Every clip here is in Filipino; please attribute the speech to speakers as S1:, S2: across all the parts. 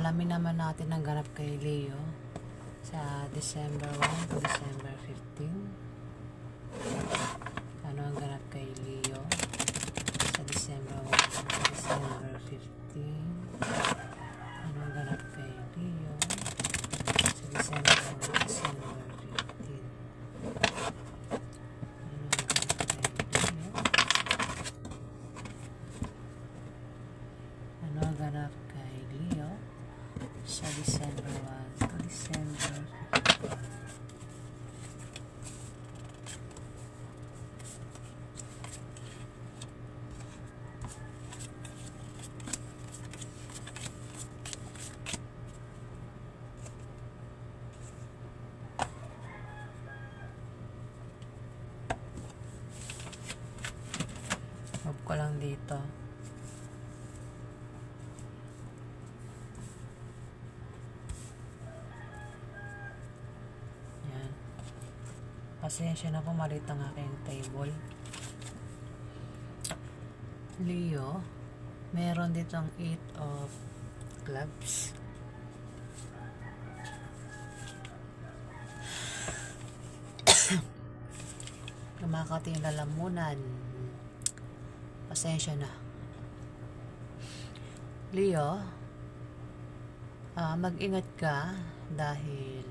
S1: Alamin naman natin ang ganap kay Leo sa December 1 to December 15. Ano ang ganap kay Leo sa December 1 to December 15? Ano ang ganap kay Leo sa December 1 to December 15? Ano ang ganap kay Leo sa December 1 to December 15? Move ko lang dito. Yan. Pasensya na po, maliit ang aking table. Leo, meron ditong 8 of clubs. Kumakati yung lalamunan. Pasensya na. Leo, mag-ingat ka dahil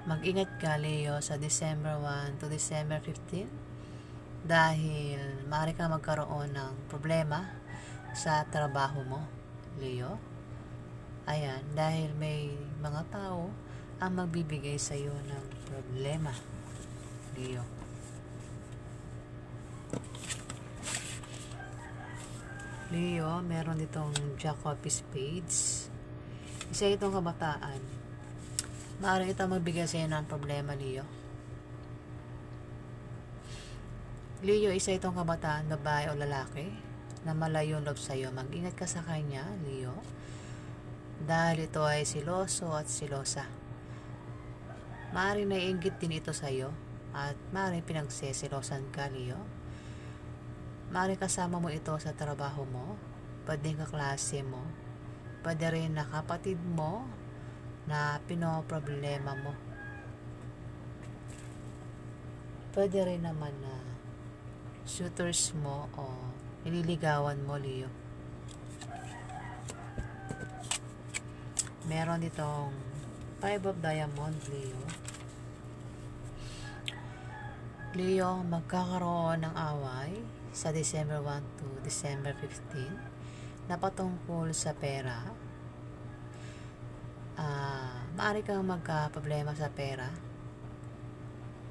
S1: mag-ingat ka, Leo, sa December 1 to December 15 dahil maaari kang magkaroon ng problema sa trabaho mo, Leo. Ayan, dahil may mga tao ang magbibigay sa iyo ng problema, Leo. Leo, meron ditong Jack of Spades. Isa itong kabataan. Maaari ito magbigay sa iyo ng problema, Leo. Leo, isa itong kabataan, babae o lalaki, na malayo loob sa iyo. Mag-ingat ka sa kanya, Leo. Dahil ito ay siloso at silosa. Maaaring naiinggit din ito sa iyo at maaaring pinagsisilosan ka, Leo. Maaaring kasama mo ito sa trabaho mo, pwedeng kaklase mo, pwede rin na kapatid mo na pinoproblema mo. Pwede rin naman na suitors mo o nililigawan mo, Leo. Meron ditong 5 of Diamond, Leo. Leo, magkakaroon ng away sa December 1 to December 15 na patungkol sa pera. Maaari kang magka-problema sa pera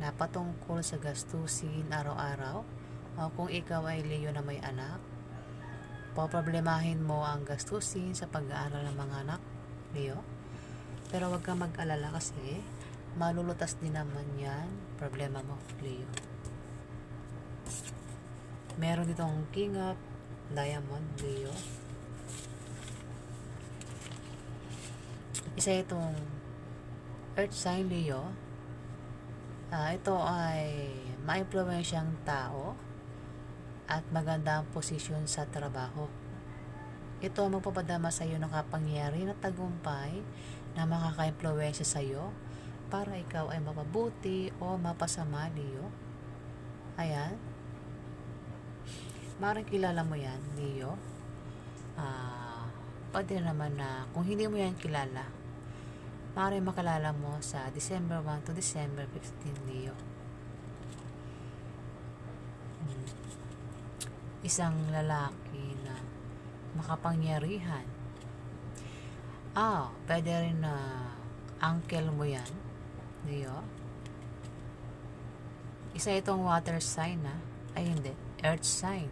S1: na patungkol sa gastusin araw-araw, o kung ikaw ay Leo na may anak, poproblemahin mo ang gastusin sa pag-aaral ng mga anak, Leo. Pero wag kang mag-alala kasi malulutas din naman yan problema mo, Leo. Meron ditong King of Diamond, Leo. Isa itong Earth sign, Leo. Ito ay ma-influensyang tao at magandang posisyon sa trabaho. Ito ang magpapadama sa iyo ng kapangyarihan at tagumpay na makaka-influensya sa iyo para ikaw ay mapabuti o mapasama, Leo. Ayan. Maaaring kilala mo yan, Leo. Pwede naman na kung hindi mo yan kilala, maaaring makalala mo sa December 1 to December 15, Leo. Isang lalaki na makapangyarihan. Pwede rin na uncle mo yan, Leo. Isa itong water sign, ay hindi, earth sign.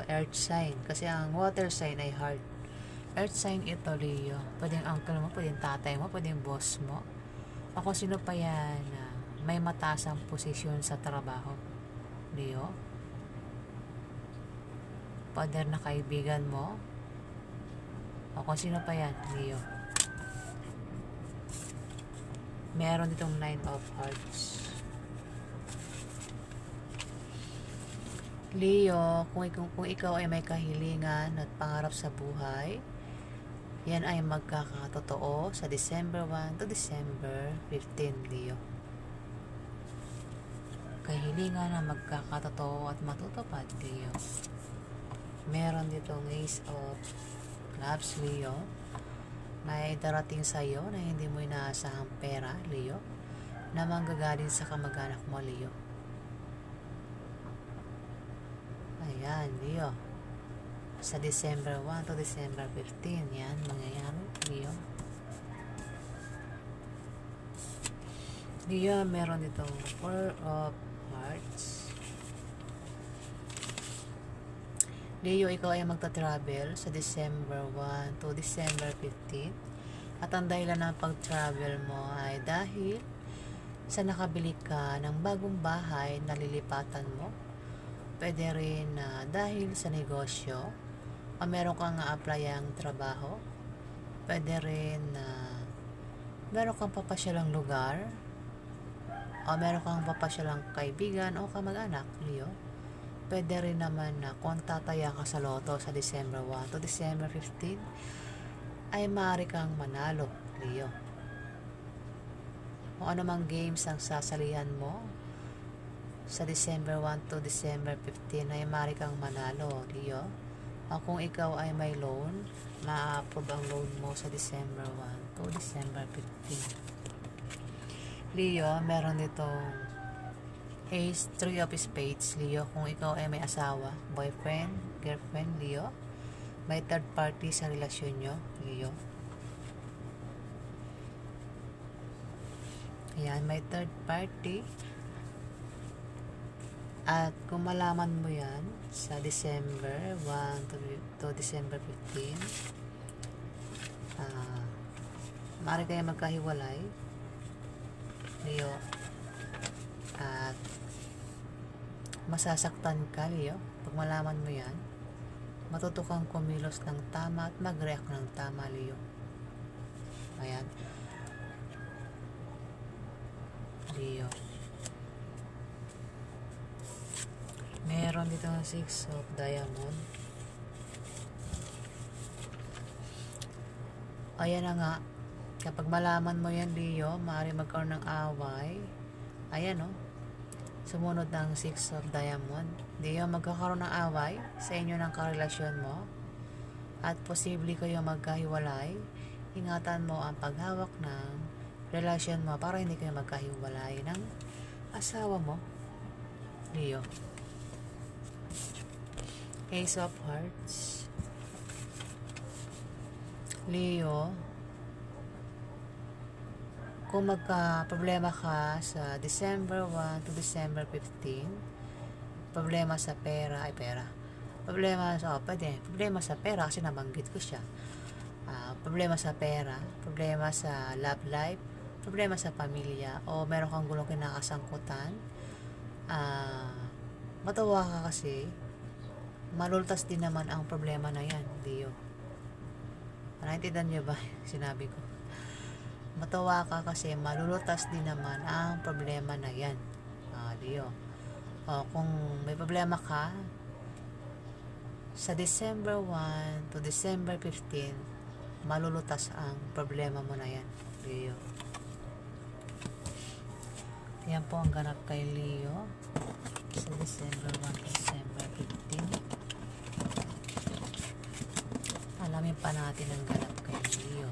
S1: Earth sign. Kasi ang water sign ay heart. Earth sign ito, Leo. Pwedeng uncle mo, pwedeng tatay mo, pwedeng boss mo. O kung sino pa yan may mataas ang posisyon sa trabaho, Leo. Pwede na kaibigan mo. O kung sino pa yan, Leo. Meron ditong 9 of Hearts. Leo, kung ikaw ay may kahilingan at pangarap sa buhay, yan ay magkakatotoo sa December 1 to December 15, Leo. Kahilingan na magkakatotoo at matutupad, Leo. Meron ditong Ace of Clubs, Leo. May darating sa iyo na hindi mo inaasahang pera, Leo, na manggagaling sa kamag-anak mo, Leo. Ayan, Leo. Sa December 1 to December 15, yan, mangyayari, Leo. Leo, meron itong 4 of Hearts. Leo, ikaw ay magta-travel sa December 1 to December 15. At ang dahilan ng pag-travel mo ay dahil sa nakabili ka ng bagong bahay na lilipatan mo. Pwede rin dahil sa negosyo o meron kang applyang trabaho. Pwede rin meron kang papasyalang lugar o meron kang papasyalang kaibigan o kamag-anak, Leo. Pwede rin naman na kung tataya ka sa loto sa December 1 to December 15 ay maaari kang manalo, Leo. Kung anumang games ang sasalihan mo sa December 1 to December 15 ay maaari kang manalo, Leo. O kung ikaw ay may loan, ma-approve ang loan mo sa December 1 to December 15. Leo, meron ditong Ace, 3 of Spades, Leo. Kung ikaw ay may asawa, boyfriend, girlfriend, Leo. May third party sa relasyon nyo, Leo. Ayan, may third party. At kung malaman mo yan sa December 1 to December 15, maaari kayo magkahiwalay, Leo. At masasaktan ka, Leo. Pag malaman mo yan, matuto kang kumilos ng tama at mag-react ng tama, Leo. Ayan. Leo. Meron dito ng 6 of Diamond. Ayan na nga. Kapag malaman mo yan, Leo, maaari magkaroon ng away. Ayan, oh. Sumunod ng 6 of Diamond. Leo, magkakaroon ng away sa inyo ng karelasyon mo. At posible kayo magkahiwalay. Ingatan mo ang paghawak ng relasyon mo para hindi kayo magkahiwalay ng asawa mo, Leo. Ace of Hearts. Leo, kung magka-problema ka sa December 1 to December 15, problema sa pera, problema sa pera kasi nabanggit ko siya. Problema sa pera, problema sa love life, problema sa pamilya, o meron kang gulong kinakasangkutan, matawa ka kasi malultas din naman ang problema na yan, Leo. Naintindihan niyo ba sinabi ko? Matawa ka kasi malulutas din naman ang problema na yan, Leo. Kung may problema ka sa December 1 to December 15, malulutas ang problema mo na yan, Leo. Yan po ang ganap kay Leo sa December 1 to December 15. Alamin pa natin ang ganap kay Leo.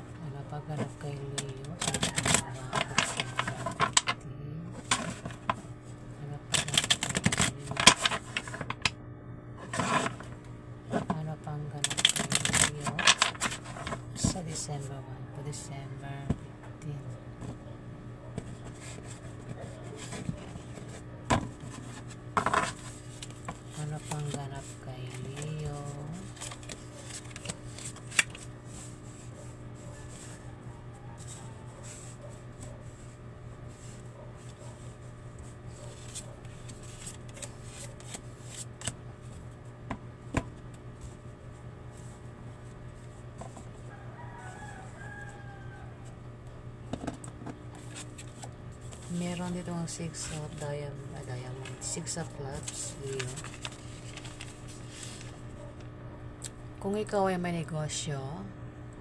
S1: Ano pa ganap kay Leo sa December 1 to December 15? Ano pa ganap kay Leo? Ano pang ganap kay Leo sa December 1 to December 15? Ano pang ganap kay Leo Meron dito ang 6 of diamond, 6 of clubs, Leo. Kung ikaw ay may negosyo,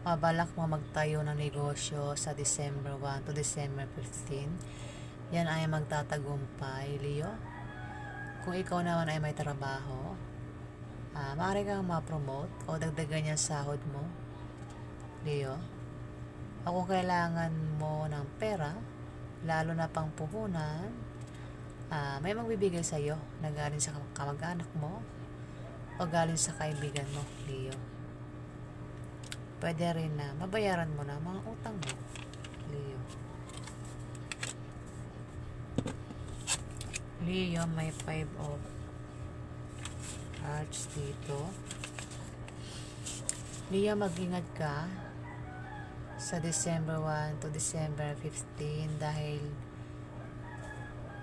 S1: balak mo magtayo ng negosyo sa December 1 to December 15, yan ay magtatagumpay, Leo. Kung ikaw naman ay may trabaho, maaari kang ma-promote o dagdagan yung sahod mo, Leo. O kung kailangan mo ng pera, lalo na pang puhunan, may magbibigay sa iyo na galing sa kamag-anak mo o galing sa kaibigan mo, Leo. Pwede rin na mabayaran mo na mga utang mo, Leo. Leo, may 5 of hearts dito. Leo, mag-ingat ka sa December 1 to December 15 dahil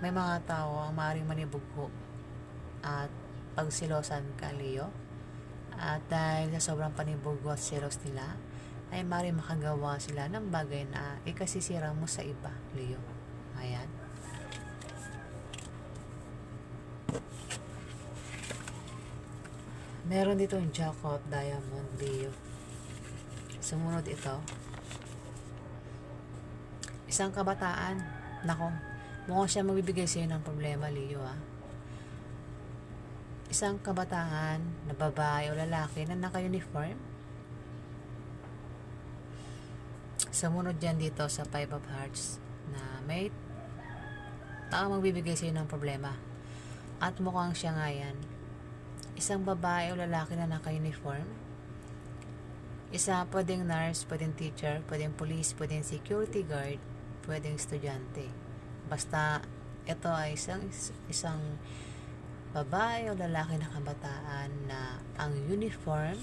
S1: may mga tao ang maaaring manibugho at pagsilosan ka, Leo. At dahil sa sobrang panibugho at silos nila, ay maaaring makagawa sila ng bagay na ikasisira mo sa iba, Leo. Ayan. Meron dito yung Jack of Diamond, Leo. Sumunod ito. Isang kabataan, nako, mukhang siya magbibigay sa'yo ng problema, Leo, Isang kabataan na babae o lalaki na naka-uniform. Sumunod dyan dito sa 5 of hearts na may tao magbibigay sa'yo ng problema. At mukhang siya nga yan. Isang babae o lalaki na naka-uniform. Isa, pwedeng nurse, pwedeng teacher, pwedeng police, pwedeng security guard, pwedeng estudyante. Basta ito ay isang babae o lalaki na kabataan na ang uniform,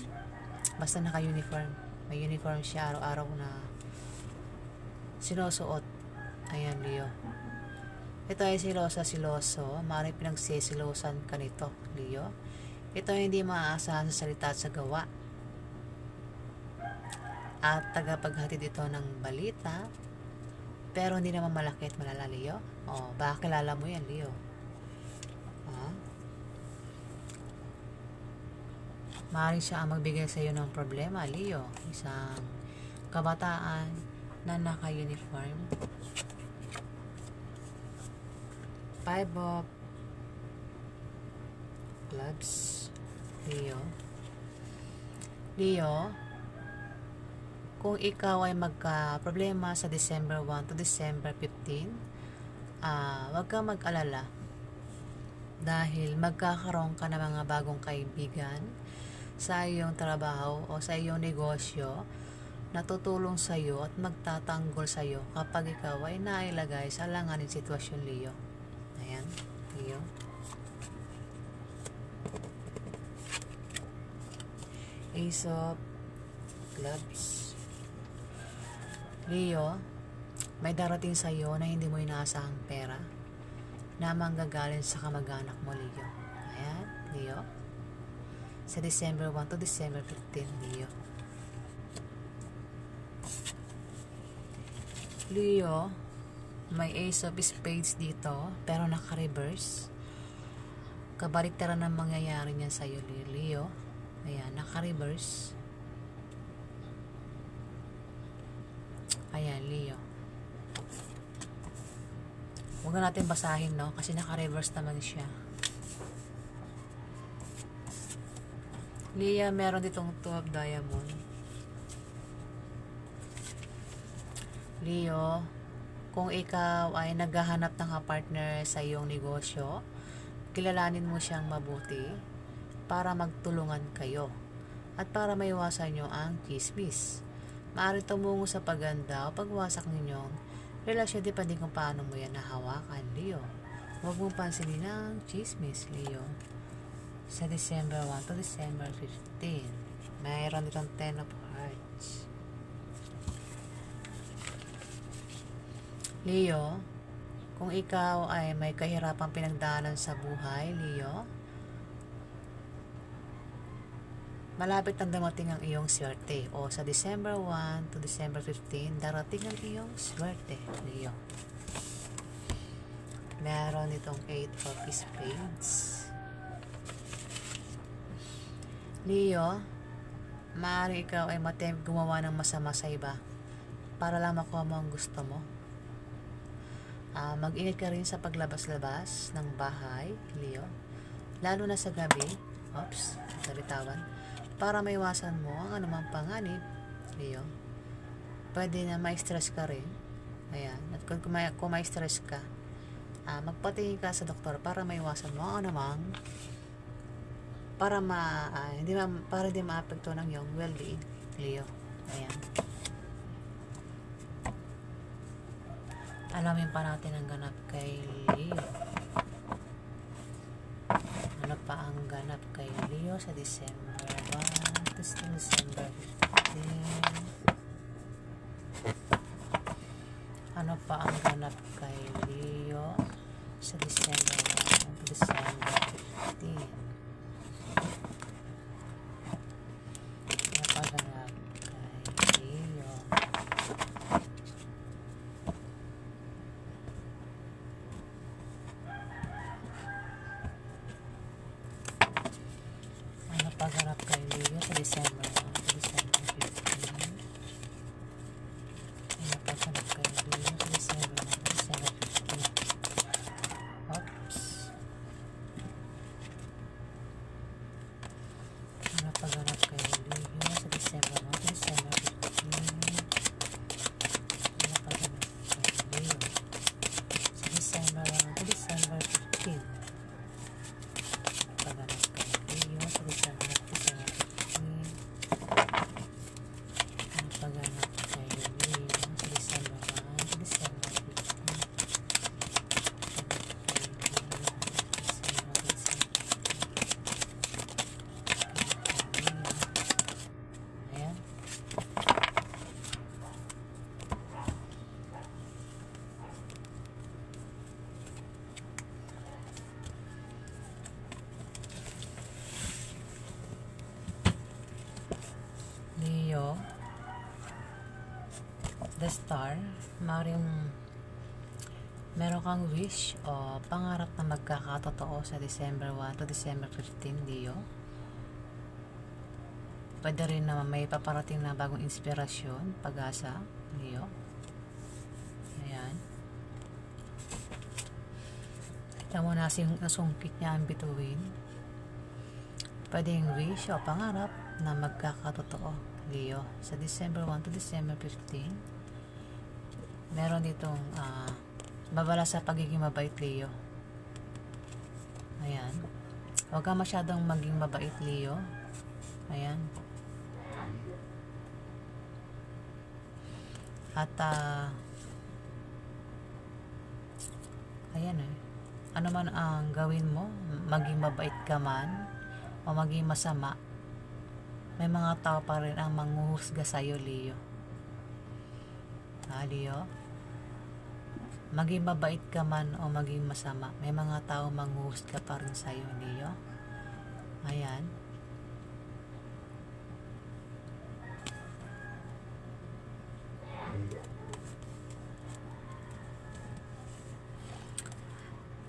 S1: basta naka-uniform, may uniform siya araw-araw na sinusuot. Ayan, Leo. Ito ay siloso, maaaring pinagsisilosan ka nito, Leo. Ito ay hindi maaasahan sa salita at sa gawa. At tagapaghatid ito ng balita, pero hindi naman malaki at malala, Leo. Baka kilala mo yan, Leo. Maaaring siya ang magbigay sa iyo ng problema, Leo. Isang kabataan na naka-uniform. 5 of clubs, Leo. Leo, kung ikaw ay magka-problema sa December 1 to December 15, huwag kang mag-alala dahil magkakaroon ka ng mga bagong kaibigan sa iyong trabaho o sa iyong negosyo na tutulong sa iyo at magtatanggol sa iyo kapag ikaw ay nailagay sa alanganing sitwasyon, Leo. Ayan, Leo. Ace of Clubs. Leo, may darating sa iyo na hindi mo inaasahang pera na manggagaling sa kamag-anak mo, Leo. Ayan, Leo. Sa December 1 to December 15, Leo. Leo, may Ace of Spades dito, pero naka-reverse. Kabaliktaran ng mangyayari niyan sa'yo, Leo. Ayan, naka-reverse. Ayan, Leo. Huwag na natin basahin, no? Kasi naka-reverse naman siya. Leo, meron ditong 2 of diamond. Leo, kung ikaw ay naghahanap ng kapartner sa iyong negosyo, kilalanin mo siyang mabuti para magtulungan kayo at para maiwasan nyo ang chismis. Maaari tumungo sa paganda o pagwasak ninyong relasyon, depende kung paano mo yan nahawakan, Leo. Huwag mong pansinin ang chismis, Leo. Sa December 1 to December 15, mayroon ditong 10 of hearts. Leo, kung ikaw ay may kahirapang pinagdaanan sa buhay, Leo, malapit ang dumating ang iyong swerte. O sa December 1 to December 15, darating ang iyong swerte, Leo. Meron itong 8 of Spades. Leo, maaari ikaw ay gumawa ng masama sa iba para lang makuha mo ang gusto mo. Mag-ingat ka rin sa paglabas-labas ng bahay, Leo. Lalo na sa gabi, nalitawan, para maiwasan mo ang anumang panganib, Leo. Pwede na ma-stress ka rin. Ayan. At kung ma-stress ka, magpatingin ka sa doktor para maiwasan mo ang anumang para hindi maapekto ng iyong well-being, Leo. Ayan. Alamin pa natin ang ganap kay Leo. Ano pa ang ganap kay Leo sa December 1 to December 15? Ano pa ang ganap kay Leo sa December 1 to December 15? Ano pa ganap kay Leo? Ano pa ganap kay Leo sa December 1 to December 15? Ano pa ganap kay Leo sa December 1 to December 15? Ano pa ganap kay Leo sa December 1 to December 15? Ano pa ganap kay Leo sa December 1 to December 15? Pagganap kay Leo sa December 1 to December 15. Ang pagganap kay Leo sa December 1 to December 15. Ayan. Leo, the star, meron kang wish o pangarap na magkakatotoo sa December 1 to December 15, Leo. Pwede rin naman may paparating na bagong inspirasyon, pag-asa, Leo. Ayan. Kita mo na nasungkit niya ang bituin. Pwedeng wish o pangarap na magkakatotoo, Leo, sa December 1 to December 15. Meron ditong babala sa pagiging mabait, Leo. Ayan. Huwag ka masyadong maging mabait, Leo. Ayan. At ayan ano man ang gawin mo, maging mabait ka man o maging masama, may mga tao pa rin ang manghuhusga sa'yo, Leo. Leo, maging mabait ka man o maging masama, may mga tao manghuhusga pa rin sa'yo, Leo. Ayan.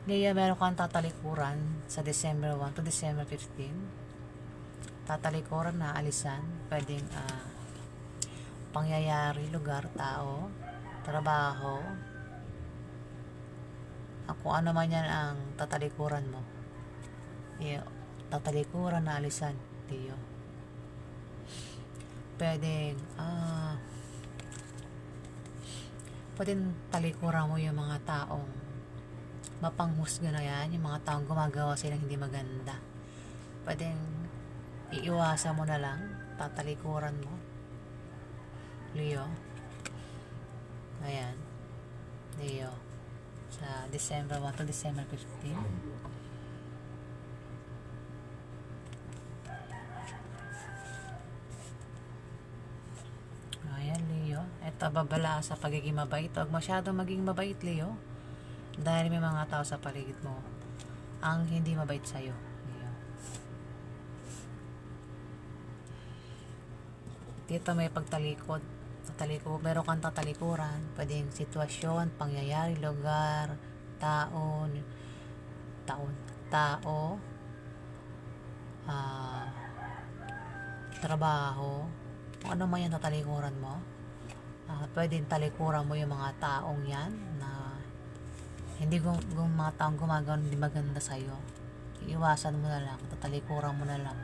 S1: Leo, meron kang tatalikuran sa December 1 to December 15. Tatalikuran na alisan, pwedeng pangyayari, lugar, tao, trabaho, kung ano man yan ang tatalikuran mo. Tatalikuran na alisan, Leo. Pwedeng talikuran mo yung mga taong mapanghusga na yan, yung mga taong gumagawa silang hindi maganda. Pwedeng iiwasan mo na lang, tatalikuran mo, Leo. Ayan, Leo, sa December 1 to December 15. Ayan, Leo. Ito, babala sa pagiging mabait. Huwag masyadong maging mabait, Leo. Dahil may mga tao sa paligid mo ang hindi mabait sa'yo, Leo. Dito may pagtalikod. Meron kang tatalikuran. Pwedeng sitwasyon, pangyayari, lugar, tao, trabaho, kung ano man yan na talikuran mo. Pwedeng talikuran mo yung mga taong yan na hindi mga taong gumagawa hindi maganda sa'yo. Iiwasan mo na lang, tatalikuran mo na lang.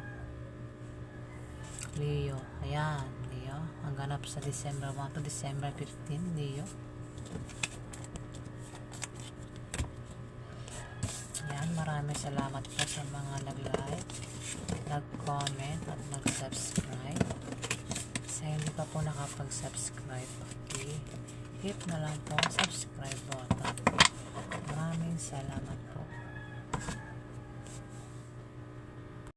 S1: Leo, ayan, Leo, ang ganap sa December 1 to December 15, Leo. Ayan, maraming salamat po sa mga nag-like, nag-comment at nag-subscribe. Sa hindi pa po nakapag-subscribe, hit na lang po subscribe button. Maraming salamat.